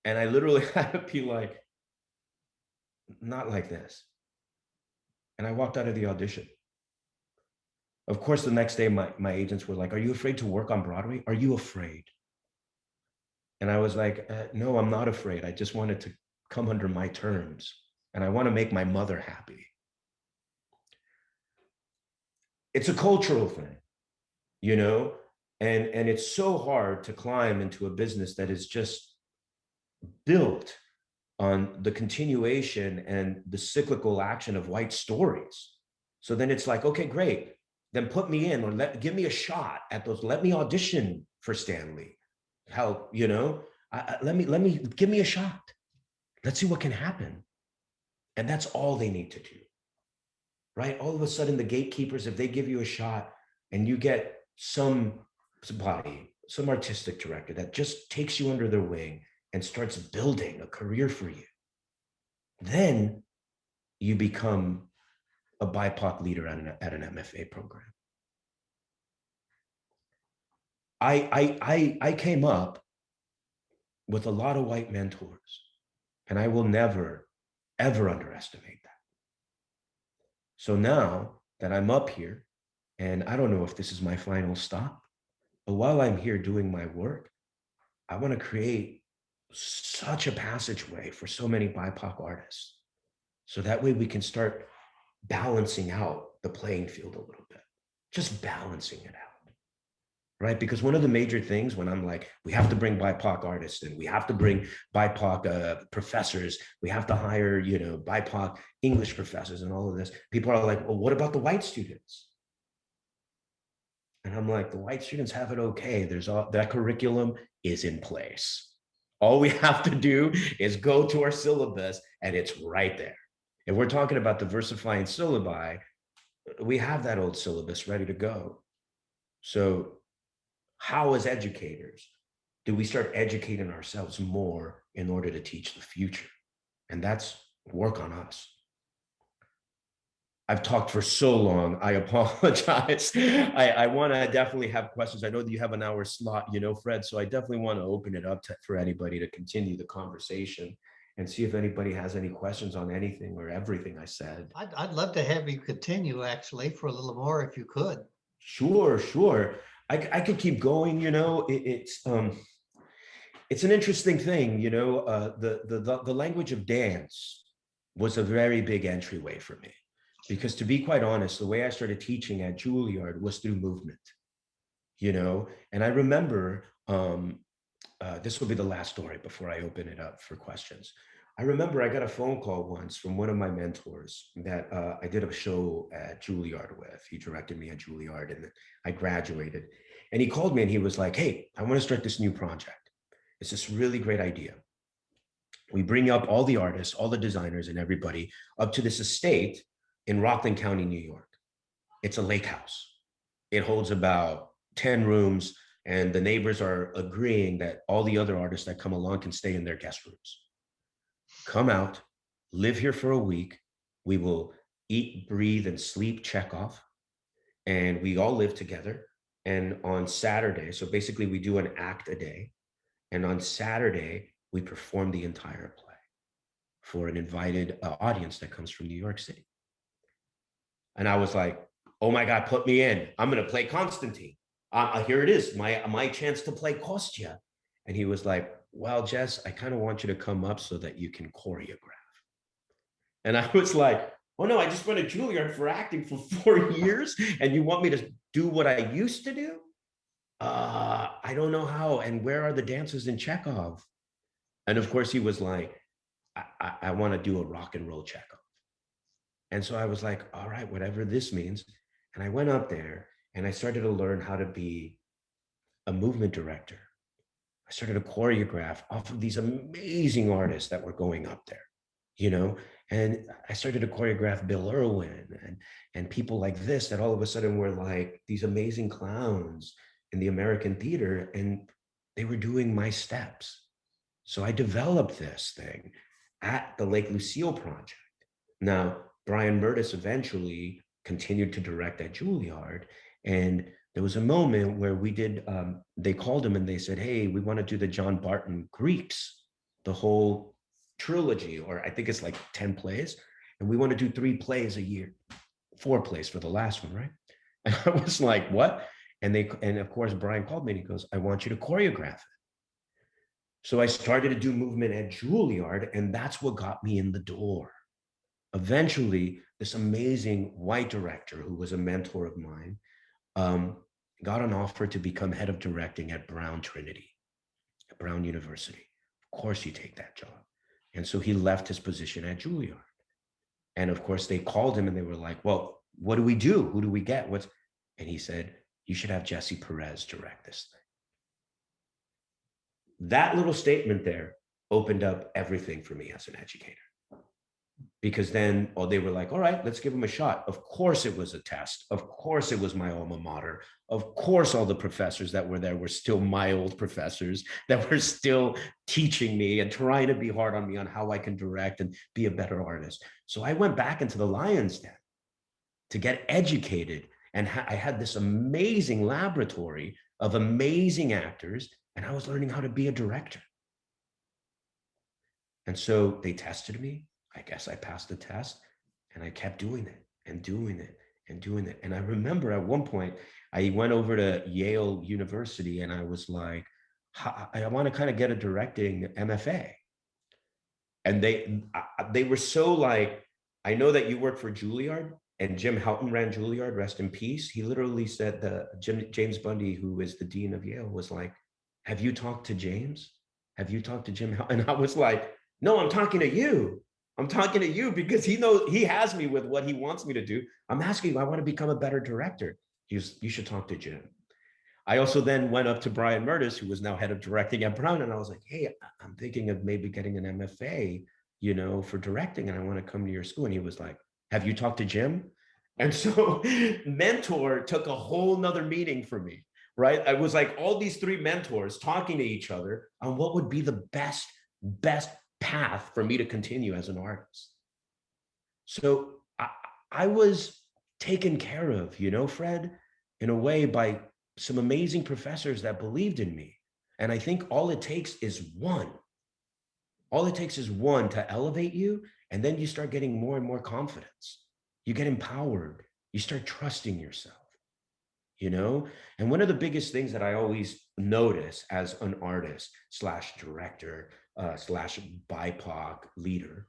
B: And I literally had to be like, not like this. And I walked out of the audition. Of course, the next day, my agents were like, are you afraid to work on Broadway? Are you afraid? And I was like, no, I'm not afraid. I just wanted to come under my terms. And I want to make my mother happy. It's a cultural thing, you know? And it's so hard to climb into a business that is just built on the continuation and the cyclical action of white stories. So then it's like, okay, great. Then put me in, or give me a shot at those. Let me audition for Stanley. Help, you know, give me a shot. Let's see what can happen. And that's all they need to do. right? All of a sudden, the gatekeepers, if they give you a shot and you get somebody, some artistic director that just takes you under their wing and starts building a career for you, then you become a BIPOC leader at an MFA program. I came up with a lot of white mentors, and I will never, ever underestimate that. So now that I'm up here, and I don't know if this is my final stop, but while I'm here doing my work, I want to create such a passageway for so many BIPOC artists. So that way we can start balancing out the playing field a little bit, just balancing it out, right? Because one of the major things when I'm like, we have to bring BIPOC artists and we have to bring BIPOC professors, we have to hire, BIPOC English professors and all of this, people are like, well, what about the white students? And I'm like, the white students have it okay. That curriculum is in place. All we have to do is go to our syllabus and it's right there. If we're talking about diversifying syllabi, we have that old syllabus ready to go. So how, as educators, do we start educating ourselves more in order to teach the future? And that's work on us. I've talked for so long. I apologize. I want to definitely have questions. I know that you have an hour slot, Fred. So I definitely want to open it up for anybody to continue the conversation and see if anybody has any questions on anything or everything I said.
A: I'd love to have you continue actually for a little more if you could.
B: Sure. I could keep going. It's an interesting thing. The language of dance was a very big entryway for me. Because to be quite honest, the way I started teaching at Juilliard was through movement, and I remember, this will be the last story before I open it up for questions. I remember I got a phone call once from one of my mentors that I did a show at Juilliard with. He directed me at Juilliard and I graduated. And he called me and he was like, hey, I want to start this new project. It's this really great idea. We bring up all the artists, all the designers and everybody up to this estate in Rockland County, New York. It's a lake house. It holds about 10 rooms, and the neighbors are agreeing that all the other artists that come along can stay in their guest rooms. Come out, live here for a week. We will eat, breathe, and sleep Chekhov, and we all live together. And on Saturday, so basically we do an act a day, and on Saturday, we perform the entire play for an invited audience that comes from New York City. And I was like, oh my God, put me in. I'm going to play Constantine. Here it is, my chance to play Kostya. And he was like, well, Jess, I kind of want you to come up so that you can choreograph. And I was like, oh no, I just went to Juilliard for acting for 4 years. And you want me to do what I used to do? I don't know how. And where are the dances in Chekhov? And of course, he was like, I want to do a rock and roll Chekhov. And so I was like, all right, whatever this means. And I went up there and I started to learn how to be a movement director. I started to choreograph off of these amazing artists that were going up there, and I started to choreograph Bill Irwin and people like this that all of a sudden were like these amazing clowns in the American theater, and they were doing my steps. So I developed this thing at the Lake Lucille project. Now, Brian Murtis eventually continued to direct at Juilliard. And there was a moment where we did, they called him and they said, hey, we want to do the John Barton Greeks, the whole trilogy, or I think it's like 10 plays. And we want to do 3 plays a year, 4 plays for the last one, right? And I was like, what? And of course, Brian called me and he goes, I want you to choreograph it. So I started to do movement at Juilliard, and that's what got me in the door. Eventually, this amazing white director who was a mentor of mine got an offer to become head of directing at Brown Trinity, at Brown University. Of course, you take that job. And so he left his position at Juilliard. And of course, they called him and they were like, well, what do we do? Who do we get? And he said, you should have Jesse Perez direct this thing. That little statement there opened up everything for me as an educator. because then, oh, they were like, all right, let's give him a shot. Of course it was a test. Of course it was my alma mater. Of course all the professors that were there were still my old professors that were still teaching me and trying to be hard on me on how I can direct and be a better artist. So I went back into the Lion's Den to get educated. And I had this amazing laboratory of amazing actors, and I was learning how to be a director. And so they tested me. I guess I passed the test, and I kept doing it and doing it and doing it. And I remember at one point, I went over to Yale University and I was like, I want to kind of get a directing MFA. And they were so like, I know that you work for Juilliard, and Jim Houghton ran Juilliard, rest in peace. He literally said that James Bundy, who is the dean of Yale, was like, have you talked to James? Have you talked to Jim Houghton? And I was like, no, I'm talking to you. I'm talking to you because he knows, he has me with what he wants me to do. I'm asking you, I want to become a better director. You should talk to Jim. I also then went up to Brian Murtis, who was now head of directing at Brown, and I was like, hey, I'm thinking of maybe getting an MFA, for directing, and I want to come to your school. And he was like, have you talked to Jim? And so mentor took a whole nother meaning for me, right? I was like all these three mentors talking to each other on what would be the best path for me to continue as an artist. So I was taken care of, Fred, in a way by some amazing professors that believed in me. And I think all it takes is one. All it takes is one to elevate you, and then you start getting more and more confidence. You get empowered. You start trusting yourself, And one of the biggest things that I always notice as an artist / director / BIPOC leader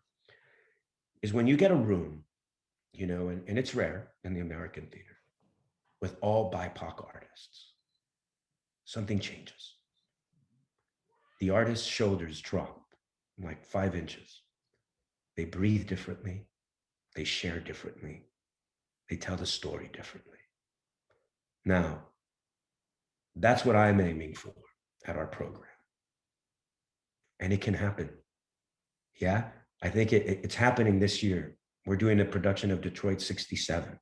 B: is when you get a room, and it's rare in the American theater, with all BIPOC artists, something changes. The artist's shoulders drop like 5 inches. They breathe differently. They share differently. They tell the story differently. Now, that's what I'm aiming for at our program. And it can happen. Yeah, I think it's happening this year. We're doing a production of Detroit 67.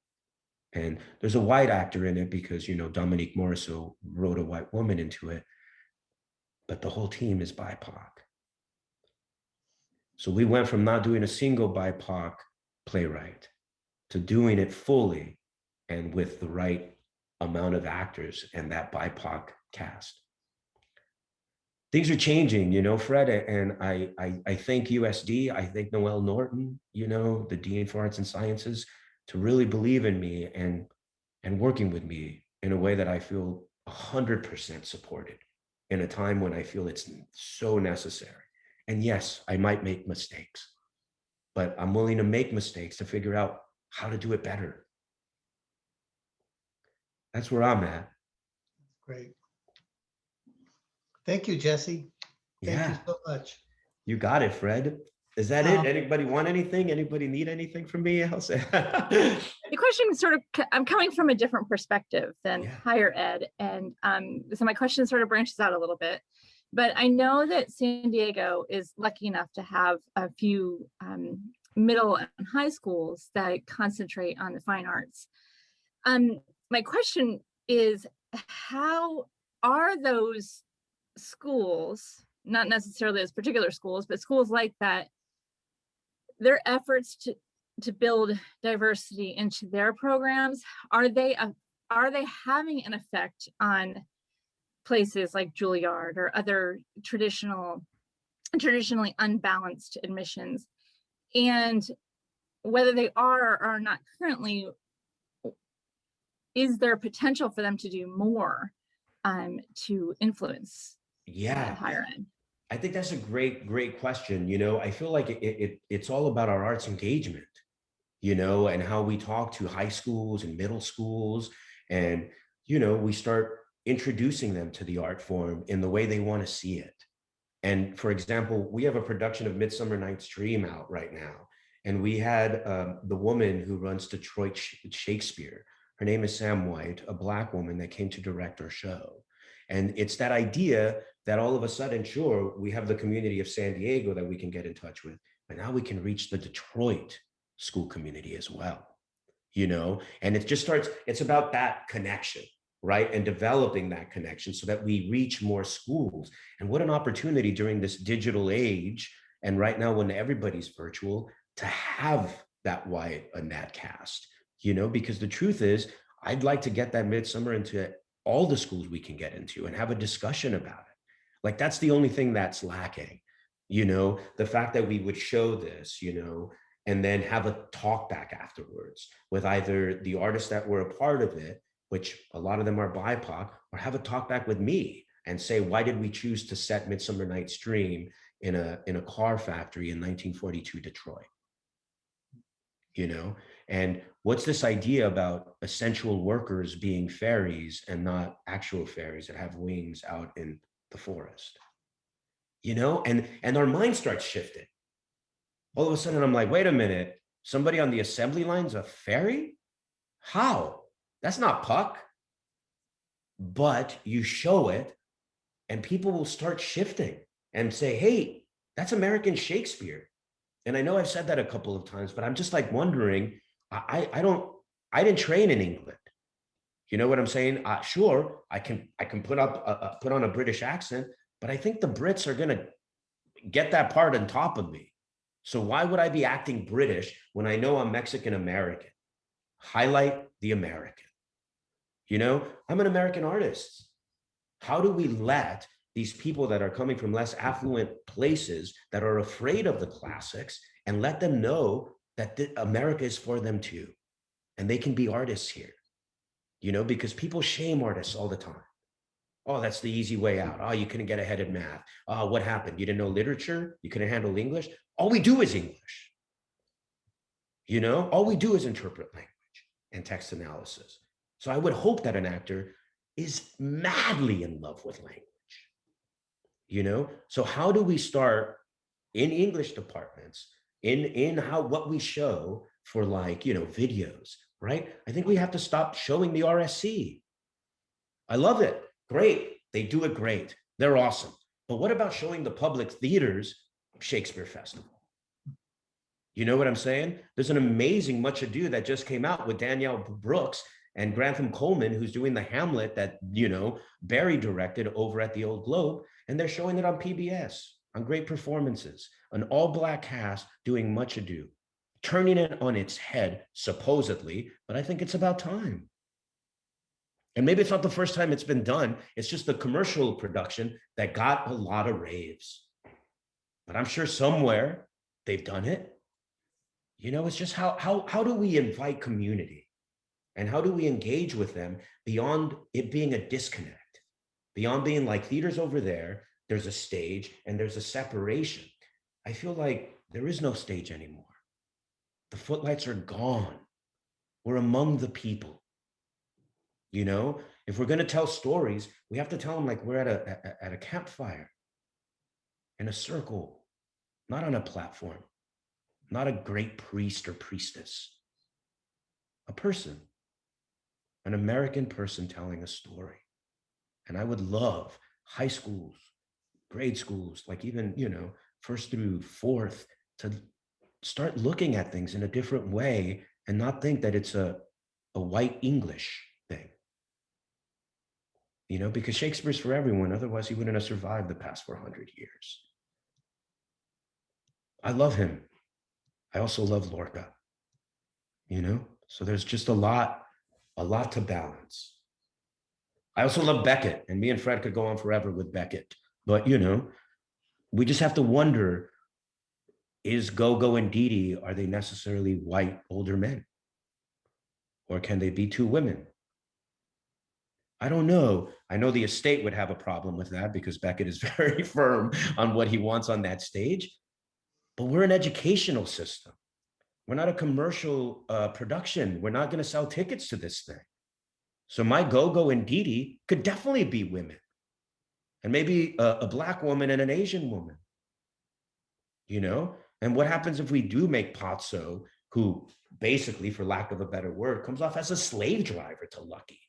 B: And there's a white actor in it because, Dominique Morisseau wrote a white woman into it. But the whole team is BIPOC. So we went from not doing a single BIPOC playwright to doing it fully and with the right amount of actors and that BIPOC cast. Things are changing, Fred, and I thank USD, I thank Noel Norton, the Dean for Arts and Sciences, to really believe in me and working with me in a way that I feel 100% supported in a time when I feel it's so necessary. And yes, I might make mistakes, but I'm willing to make mistakes to figure out how to do it better. That's where I'm at.
A: Great. Thank you, Jesse. Thank you so much.
B: You got it, Fred. Is that it? Anybody want anything? Anybody need anything from me? I'll say.
C: The question is I'm coming from a different perspective than higher ed. And so my question sort of branches out a little bit. But I know that San Diego is lucky enough to have a few middle and high schools that concentrate on the fine arts. My question is, how are those schools, not necessarily those particular schools, but schools like that, their efforts to build diversity into their programs, are they having an effect on places like Juilliard or other traditionally unbalanced admissions? And whether they are or are not currently, is there potential for them to do more to influence higher ed?
B: I think that's a great question. I feel like it's all about our arts engagement, and how we talk to high schools and middle schools, and, we start introducing them to the art form in the way they want to see it. And for example, we have a production of Midsummer Night's Dream out right now. And we had the woman who runs Detroit Shakespeare. Her name is Sam White, a Black woman that came to direct our show. And it's that idea that all of a sudden, sure, we have the community of San Diego that we can get in touch with, but now we can reach the Detroit school community as well, you know? And it just starts, it's about that connection, right? And developing that connection so that we reach more schools. And what an opportunity during this digital age, and right now when everybody's virtual, to have that Wyatt and that cast, you know, because the truth is, I'd like to get that Midsummer into all the schools we can get into and have a discussion about it. Like, that's the only thing that's lacking, you know, the fact that we would show this, you know, and then have a talk back afterwards with either the artists that were a part of it, which a lot of them are BIPOC, or have a talk back with me and say, why did we choose to set Midsummer Night's Dream in a car factory in 1942 Detroit? You know, and what's this idea about essential workers being fairies and not actual fairies that have wings out in the forest? You know, and our mind starts shifting. All of a sudden, I'm like, wait a minute, somebody on the assembly line's a fairy? How? That's not Puck. But you show it, and people will start shifting and say, hey, that's American Shakespeare. And I know I've said that a couple of times, but I'm just like wondering, I didn't train in England. You know what I'm saying? Sure, I can put on a British accent, but I think the Brits are gonna get that part on top of me. So why would I be acting British when I know I'm Mexican American? Highlight the American. You know, I'm an American artist. How do we let these people that are coming from less affluent places that are afraid of the classics and let them know that America is for them too, and they can be artists here, you know, because people shame artists all the time. Oh, that's the easy way out. Oh, you couldn't get ahead in math. Oh, what happened? You didn't know literature? You couldn't handle English? All we do is English. You know, all we do is interpret language and text analysis. So I would hope that an actor is madly in love with language. You know, so how do we start in English departments in how what we show for, like, you know, videos, right? I think we have to stop showing the RSC. I love it. Great. They do it great. They're awesome. But what about showing the public theaters Shakespeare Festival? You know what I'm saying? There's an amazing Much Ado that just came out with Danielle Brooks and Grantham Coleman, who's doing the Hamlet that, you know, Barry directed over at the Old Globe. And they're showing it on PBS, on great performances, an all-Black cast doing Much Ado, turning it on its head, supposedly, but I think it's about time. And maybe it's not the first time it's been done. It's just the commercial production that got a lot of raves. But I'm sure somewhere they've done it. You know, it's just how do we invite community? And how do we engage with them beyond it being a disconnect? Beyond being like, theater's over there, there's a stage, and there's a separation. I feel like there is no stage anymore. The footlights are gone. We're among the people. You know, if we're going to tell stories, we have to tell them like we're at a campfire, in a circle, not on a platform, not a great priest or priestess, a person, an American person telling a story. And I would love high schools, grade schools, like even, you know, first through fourth, to start looking at things in a different way and not think that it's a white English thing. You know, because Shakespeare's for everyone. Otherwise, he wouldn't have survived the past 400 years. I love him. I also love Lorca, you know? So there's just a lot to balance. I also love Beckett, and me and Fred could go on forever with Beckett. But, you know, we just have to wonder, is Gogo and Dee Dee, are they necessarily white older men? Or can they be two women? I don't know. I know the estate would have a problem with that because Beckett is very firm on what he wants on that stage. But we're an educational system. We're not a commercial production. We're not going to sell tickets to this thing. So my Gogo and Dee Dee could definitely be women. And maybe a Black woman and an Asian woman. You know? And what happens if we do make Patso, who basically, for lack of a better word, comes off as a slave driver to Lucky?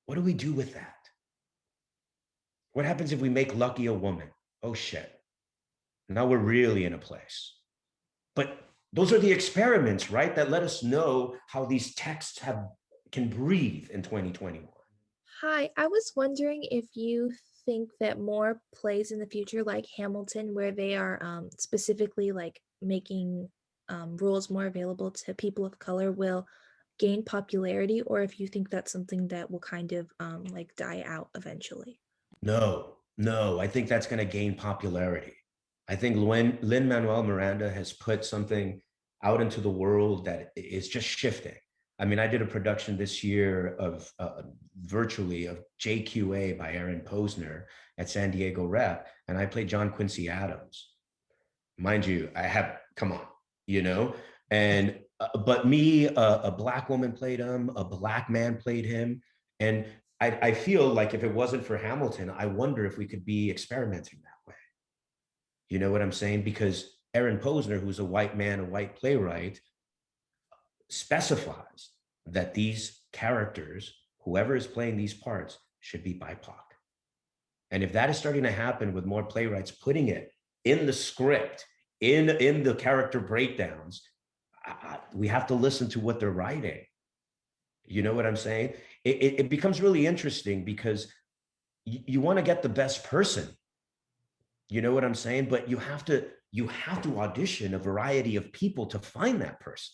B: What do we do with that? What happens if we make Lucky a woman? Oh, shit. Now we're really in a place. But those are the experiments, right? That let us know how these texts can breathe in 2021.
D: Hi, I was wondering if you think that more plays in the future, like Hamilton, where they are specifically like making roles more available to people of color, will gain popularity, or if you think that's something that will kind of like die out eventually.
B: No, I think that's going to gain popularity. I think Lin-Manuel Miranda has put something out into the world that is just shifting. I mean, I did a production this year of virtually of JQA by Aaron Posner at San Diego Rep, and I played John Quincy Adams. Mind you, come on, you know? And, but me, a Black woman played him, a Black man played him. And I feel like if it wasn't for Hamilton, I wonder if we could be experimenting that way. You know what I'm saying? Because Aaron Posner, who's a white man, a white playwright, specifies that these characters, whoever is playing these parts, should be BIPOC. And if that is starting to happen with more playwrights putting it in the script, in the character breakdowns, we have to listen to what they're writing. You know what I'm saying? It becomes really interesting because you want to get the best person. You know what I'm saying? But you have to audition a variety of people to find that person.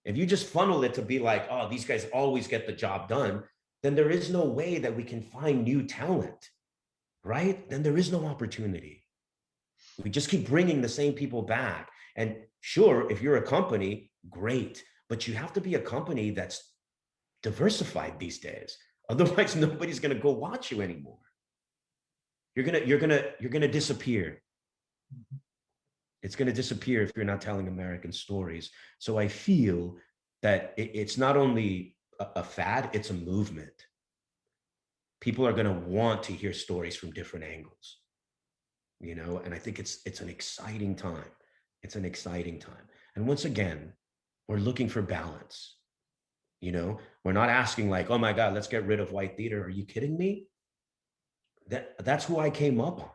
B: If you just funnel it to be like, oh, these guys always get the job done, then there is no way that we can find new talent, right? Then there is no opportunity. We just keep bringing the same people back. And sure, if you're a company, great, but you have to be a company that's diversified these days. Otherwise, nobody's going to go watch you anymore. You're gonna disappear. It's going to disappear if you're not telling American stories. So I feel that it's not only a fad, it's a movement. People are going to want to hear stories from different angles, you know, and I think it's an exciting time. It's an exciting time. And once again, we're looking for balance. You know, we're not asking like, oh my God, let's get rid of white theater. Are you kidding me? That's who I came up on.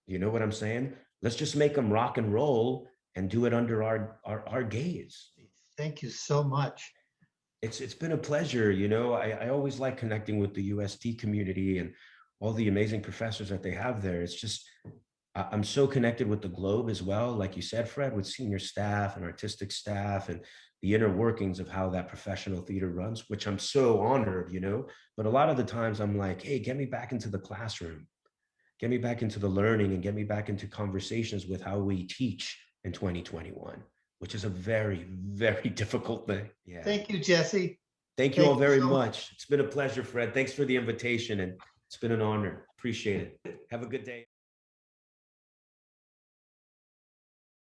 B: You know what I'm saying? Let's just make them rock and roll and do it under our gaze.
A: Thank you so much.
B: It's been a pleasure. You know, I always like connecting with the USD community and all the amazing professors that they have there. It's just, I'm so connected with the Globe as well. Like you said, Fred, with senior staff and artistic staff and the inner workings of how that professional theater runs, which I'm so honored, you know, but a lot of the times I'm like, hey, get me back into the classroom. Get me back into the learning and get me back into conversations with how we teach in 2021, which is a very, very difficult thing. Yeah.
A: Thank you, Jesse.
B: Thank you all very much. It's been a pleasure, Fred. Thanks for the invitation, and it's been an honor. Appreciate it. Have a good day.